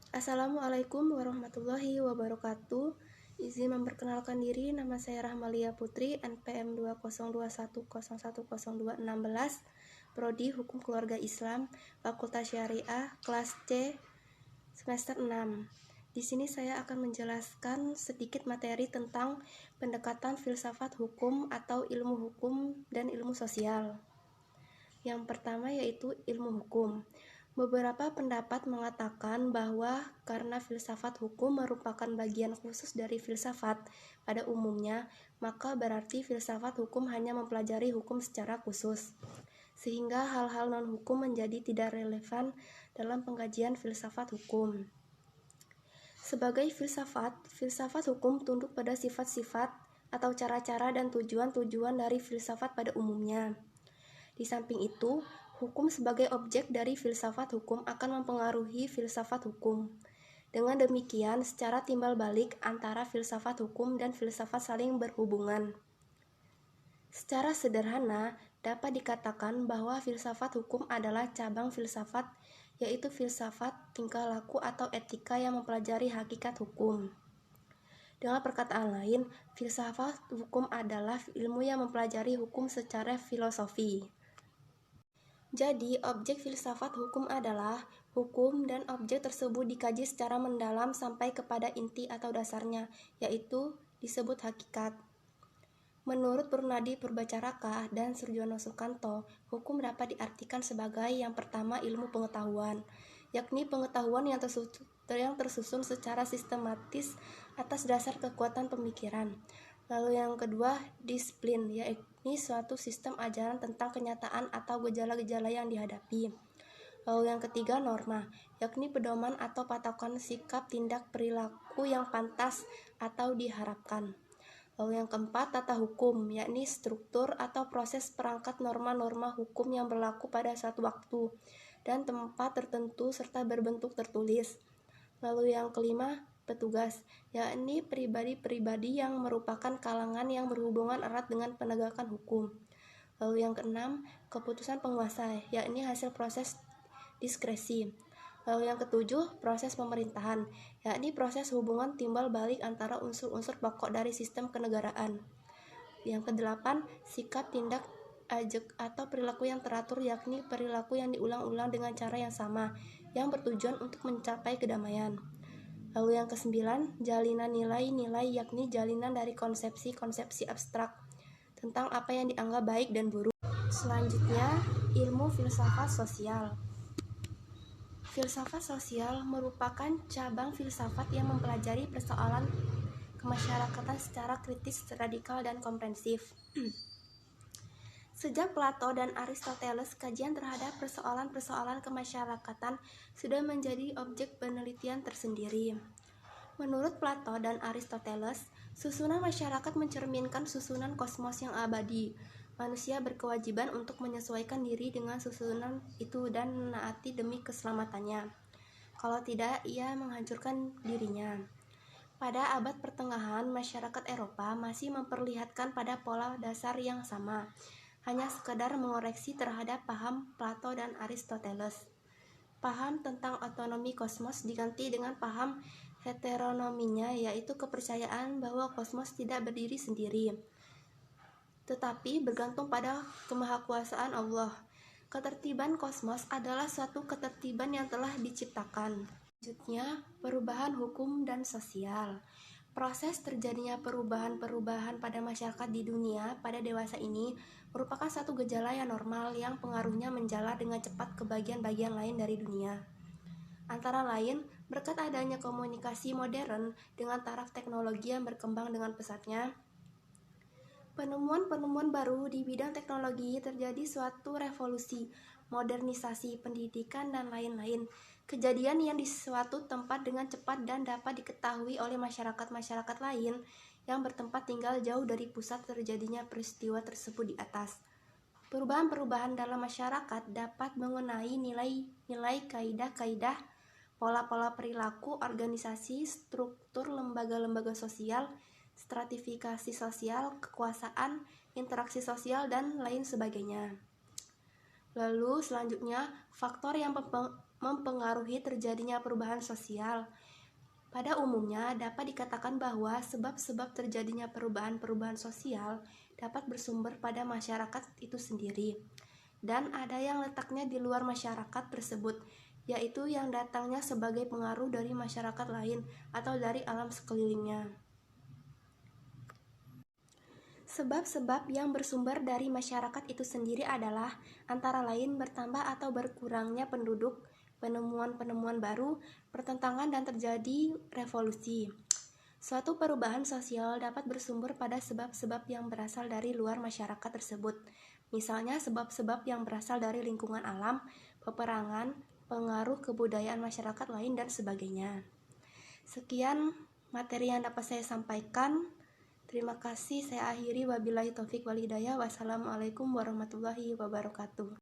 Assalamualaikum warahmatullahi wabarakatuh. Izin memperkenalkan diri, nama saya Rahmalia Putri, NPM 20210100216, Prodi Hukum Keluarga Islam, Fakultas Syariah, kelas C, semester 6. Di sini saya akan menjelaskan sedikit materi tentang pendekatan filsafat hukum atau ilmu hukum dan ilmu sosial. Yang pertama yaitu ilmu hukum. Beberapa pendapat mengatakan bahwa karena filsafat hukum merupakan bagian khusus dari filsafat pada umumnya, maka berarti filsafat hukum hanya mempelajari hukum secara khusus, sehingga hal-hal non-hukum menjadi tidak relevan dalam pengkajian filsafat hukum. Sebagai filsafat hukum tunduk pada sifat-sifat atau cara-cara dan tujuan-tujuan dari filsafat pada umumnya. Di samping itu, hukum sebagai objek dari filsafat hukum akan mempengaruhi filsafat hukum. Dengan demikian, secara timbal balik antara filsafat hukum dan filsafat saling berhubungan. Secara sederhana, dapat dikatakan bahwa filsafat hukum adalah cabang filsafat, yaitu filsafat tingkah laku atau etika yang mempelajari hakikat hukum. Dengan perkataan lain, filsafat hukum adalah ilmu yang mempelajari hukum secara filosofi. Jadi, objek filsafat hukum adalah hukum dan objek tersebut dikaji secara mendalam sampai kepada inti atau dasarnya, yaitu disebut hakikat. Menurut Purnadi Purbacaraka dan Surjono Sukanto, hukum dapat diartikan sebagai yang pertama ilmu pengetahuan, yakni pengetahuan yang tersusun secara sistematis atas dasar kekuatan pemikiran. Lalu yang kedua, disiplin, yakni suatu sistem ajaran tentang kenyataan atau gejala-gejala yang dihadapi. Lalu yang ketiga, norma, yakni pedoman atau patokan sikap tindak perilaku yang pantas atau diharapkan. Lalu yang keempat, tata hukum, yakni struktur atau proses perangkat norma-norma hukum yang berlaku pada suatu waktu dan tempat tertentu serta berbentuk tertulis. Lalu yang kelima, petugas, yakni pribadi-pribadi yang merupakan kalangan yang berhubungan erat dengan penegakan hukum. Lalu yang keenam, keputusan penguasa, yakni hasil proses diskresi. Lalu yang ketujuh, proses pemerintahan, yakni proses hubungan timbal balik antara unsur-unsur pokok dari sistem kenegaraan. Yang kedelapan, sikap tindak ajek atau perilaku yang teratur, yakni perilaku yang diulang-ulang dengan cara yang sama, yang bertujuan untuk mencapai kedamaian. Lalu yang kesembilan, jalinan nilai-nilai, yakni jalinan dari konsepsi-konsepsi abstrak tentang apa yang dianggap baik dan buruk. Selanjutnya, ilmu filsafat sosial. Filsafat sosial merupakan cabang filsafat yang mempelajari persoalan kemasyarakatan secara kritis, radikal, dan komprehensif. Sejak Plato dan Aristoteles, kajian terhadap persoalan-persoalan kemasyarakatan sudah menjadi objek penelitian tersendiri. Menurut Plato dan Aristoteles, susunan masyarakat mencerminkan susunan kosmos yang abadi. Manusia berkewajiban untuk menyesuaikan diri dengan susunan itu dan menaati demi keselamatannya. Kalau tidak, ia menghancurkan dirinya. Pada abad pertengahan, masyarakat Eropa masih memperlihatkan pada pola dasar yang sama, hanya sekadar mengoreksi terhadap paham Plato dan Aristoteles. Paham tentang otonomi kosmos diganti dengan paham heteronominya, yaitu kepercayaan bahwa kosmos tidak berdiri sendiri, tetapi bergantung pada kemahakuasaan Allah. Ketertiban kosmos adalah suatu ketertiban yang telah diciptakan. Selanjutnya, perubahan hukum dan sosial. Proses terjadinya perubahan-perubahan pada masyarakat di dunia pada dewasa ini merupakan satu gejala yang normal yang pengaruhnya menjalar dengan cepat ke bagian-bagian lain dari dunia. Antara lain, berkat adanya komunikasi modern dengan taraf teknologi yang berkembang dengan pesatnya, penemuan-penemuan baru di bidang teknologi terjadi suatu revolusi, modernisasi, pendidikan, dan lain-lain. Kejadian yang di suatu tempat dengan cepat dan dapat diketahui oleh masyarakat-masyarakat lain yang bertempat tinggal jauh dari pusat terjadinya peristiwa tersebut di atas. Perubahan-perubahan dalam masyarakat dapat mengenai nilai-nilai, kaidah-kaidah, pola-pola perilaku, organisasi, struktur lembaga-lembaga sosial, stratifikasi sosial, kekuasaan, interaksi sosial, dan lain sebagainya. Lalu selanjutnya, faktor yang mempengaruhi terjadinya perubahan sosial. Pada umumnya, dapat dikatakan bahwa sebab-sebab terjadinya perubahan-perubahan sosial dapat bersumber pada masyarakat itu sendiri, dan ada yang letaknya di luar masyarakat tersebut, yaitu yang datangnya sebagai pengaruh dari masyarakat lain atau dari alam sekelilingnya. Sebab-sebab yang bersumber dari masyarakat itu sendiri adalah antara lain bertambah atau berkurangnya penduduk, penemuan-penemuan baru, pertentangan, dan terjadi revolusi. Suatu perubahan sosial dapat bersumber pada sebab-sebab yang berasal dari luar masyarakat tersebut. Misalnya sebab-sebab yang berasal dari lingkungan alam, peperangan, pengaruh kebudayaan masyarakat lain, dan sebagainya. Sekian materi yang dapat saya sampaikan. Terima kasih, saya akhiri. Wabillahi taufik wal hidayah. Wassalamualaikum warahmatullahi wabarakatuh.